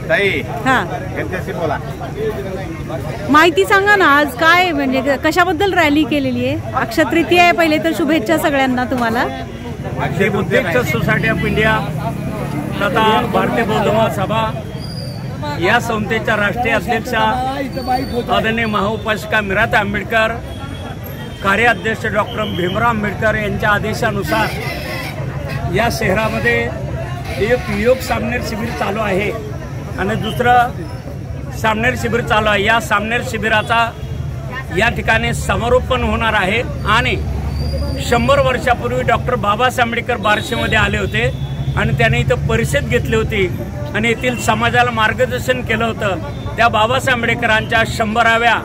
ताई हां, यांच्याशी बोला. माहिती सांगा ना, आज काय म्हणजे कशाबद्दल रॅली केलेली आहे? अक्षय तृतीया आहे. पहिले तर शुभेच्छा सगळ्यांना तुम्हाला. बुद्धिस्ट सोसायटी ऑफ इंडिया तथा भारतीय बौद्ध महासभा या संस्थेच्या राष्ट्रीय अध्यक्षा आदरणीय महाउपासिका मीराताई आंबेडकर, कार्याध्यक्ष डॉक्टर भीमराव आंबेडकर यांच्या आदेशानुसार या शहरामध्ये एक योग सामनेर शिबिर चालू आहे आणि दुसरं सामनेर शिबिर चालू आहे. या सामनेर शिबिराचा या ठिकाणी समारोपन होणार आहे आणि 100 वर्षापूर्वी डॉक्टर बाबासाहेब आंबेडकर बार्शीमध्ये आले होते आणि त्यांनी इथं परिषद घेतली होती आणि येथील समाजाला मार्गदर्शन केलं होतं. त्या बाबासाहेब आंबेडकरांच्या 100व्या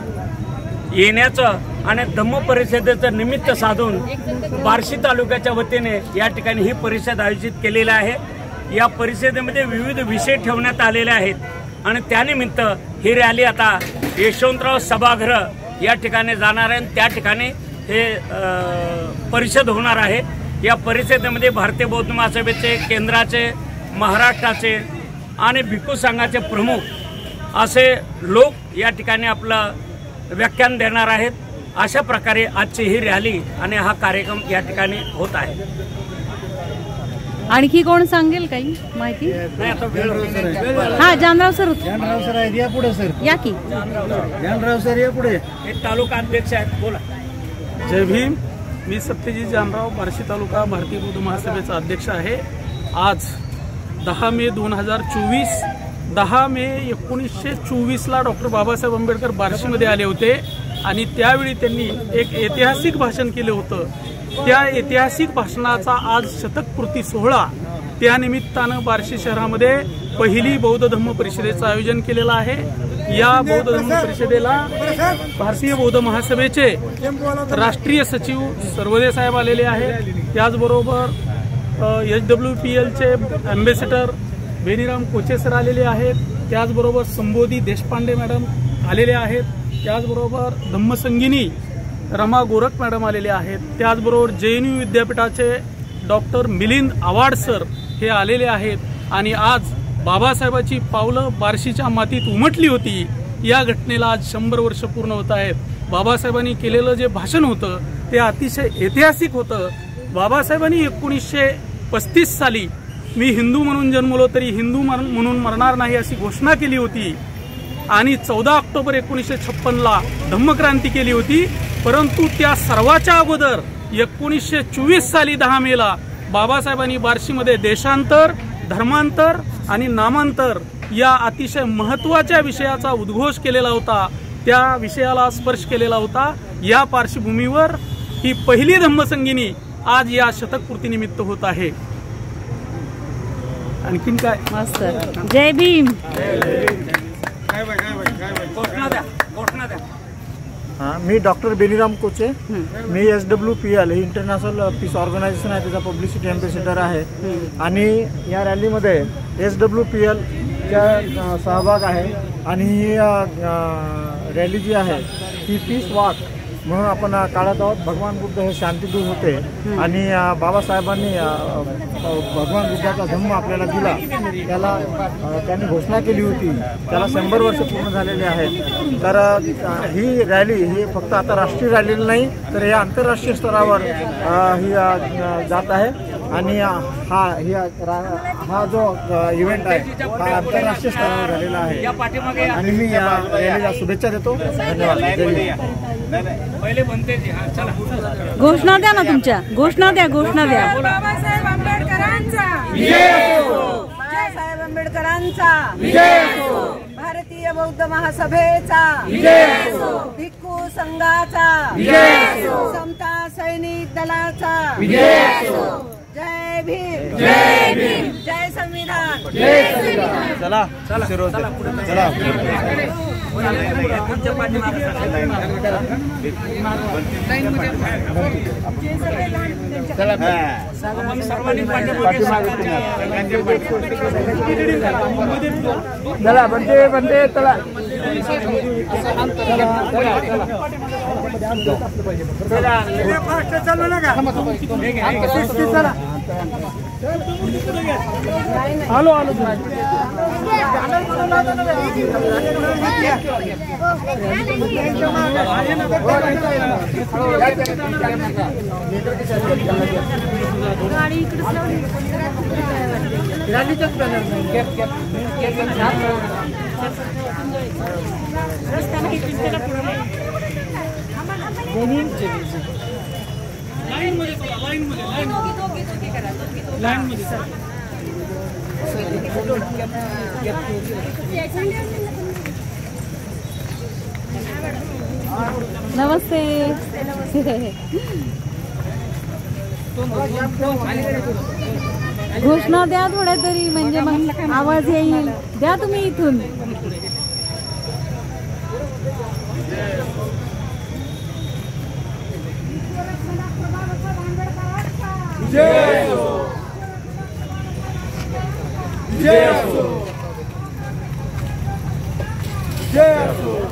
येण्याचं आणि धम्म परिषदेचं निमित्त साधून बार्शी तालुक्याच्या वतीने या ठिकाणी ही परिषद आयोजित केलेली आहे. या परिषदेमध्ये विविध विषय ठेवण्यात आलेले आहेत आणि त्यानिमित्त ही रॅली आता यशवंतराव सभागृह या ठिकाणी जाणार आहे. त्या ठिकाणी हे परिषद होणार आहे. या परिषदेमध्ये भारतीय बौद्ध महासभेचे, केंद्राचे, महाराष्ट्राचे आणि भिक्खू संघाचे प्रमुख असे लोक या ठिकाणी आपलं व्याख्यान देणार आहेत. अशा प्रकारे आजची ही रॅली आणि हा कार्यक्रम या ठिकाणी होत आहे. आणखी कोण सांगेल काही माहिती? हा, जानराव सर. जानराव सर आहेत, या पुढे सर. या की जानराव सर, या पुढे. हे तालुका अध्यक्ष आहेत, बोला. जय भीम. मी सत्यजित जानराव, बार्शी तालुका भारतीय बौद्ध महासभेचा अध्यक्ष आहे. आज 10 मे 2024, 10 मे 1924ला डॉक्टर बाबासाहेब आंबेडकर बार्शीमध्ये आले होते आणि त्यावेळी त्यांनी एक ऐतिहासिक भाषण केलं होतं. त्या ऐतिहासिक भाषणाचा आज शतकपूर्ती सोहळा, त्यानिमित्तानं बार्शी शहरामध्ये पहिली बौद्ध धम्म परिषदेचं आयोजन केलेलं आहे. या बौद्ध धम्म परिषदेला भारतीय बौद्ध महासभेचे राष्ट्रीय सचिव सर्वदे साहेब आलेले आहेत. त्याचबरोबर SWPLचे अँबॅसेडर बेनीराम कोचे सर आलेले आहेत. त्याचबरोबर संबोधी देशपांडे मॅडम आलेले आहेत. त्याचबरोबर धम्मसंगिनी रमा गोरख मॅडम आलेले आहेत. त्याचबरोबर JNU विद्यापीठाचे डॉक्टर मिलिंद आवाड सर हे आलेले आहेत. आणि आज बाबासाहेबाची पावलं बार्शीच्या मातीत उमटली होती. या घटनेला आज 100 वर्ष पूर्ण होत आहेत. बाबासाहेबांनी केलेलं जे भाषण होतं ते अतिशय ऐतिहासिक होतं. बाबासाहेबांनी 1935 साली मी हिंदू म्हणून जन्मलो तरी हिंदू म्हणून मरणार नाही अशी घोषणा केली होती आणि 14 ऑक्टोबर 1956ला धम्मक्रांती केली होती. परंतु त्या सर्वाच्या अगोदर 1924 साली 10 मेला बाबासाहेबांनी बार्शीमध्ये देशांतर, धर्मांतर आणि नामांतर या अतिशय महत्त्वाच्या विषयाचा उद्घोष केलेला होता. त्या विषयाला स्पर्श केलेला होता. या पार्श्वभूमीवर ही पहिली धम्मसंगिनी आज या शतकपूर्तीनिमित्त होत आहे. आणखीन काय? मस्त. जय भीम. घोषणा द्या. मी डॉक्टर बेनीराम कोचे. मी SWPL ही इंटरनॅशनल पीस ऑर्गनायझेशन आहे, त्याचा पब्लिसिटी अँबॅसेडर आहे. आणि या रॅलीमध्ये SWPLचा सहभाग आहे आणि ही रॅली जी आहे ही पीस वॉक म्हणून आपण काढत आहोत. भगवान बुद्ध हे शांतीदूत होते आणि बाबासाहेबांनी भगवान बुद्धाचा धम्म आपल्याला दिला, त्याला त्यांनी घोषणा केली होती. त्याला 100 वर्ष पूर्ण झालेले आहेत. तर ही रॅली ही फक्त आता राष्ट्रीय रॅली नाही तर या आंतरराष्ट्रीय स्तरावर ही जात आहे. आणि हा जो इव्हेंट आहे हा आंतरराष्ट्रीय स्तरावर झालेला आहे आणि मी या रॅलीला शुभेच्छा देतो. धन्यवाद. पहिले बनते. घोषणा द्या ना तुमच्या. घोषणा द्या. बाबासाहेब आंबेडकरांचा विजय हो. बाबासाहेब आंबेडकरांचा विजय हो. भारतीय बौद्ध महासभेचा विजय हो. भिक्खू संघाचा विजय हो. समता सैनिक दलाचा विजय हो. जय भीम. जय भीम. जय संविधान. जय संविधान. चला चला चला चला. चला बनते चला. आलो आलो गाडी इकडे नमस्ते. घोषणा द्या थोड्या तरी, म्हणजे मग आवाज येईल. द्या तुम्ही इथून. जय हो. जय हो. जय हो.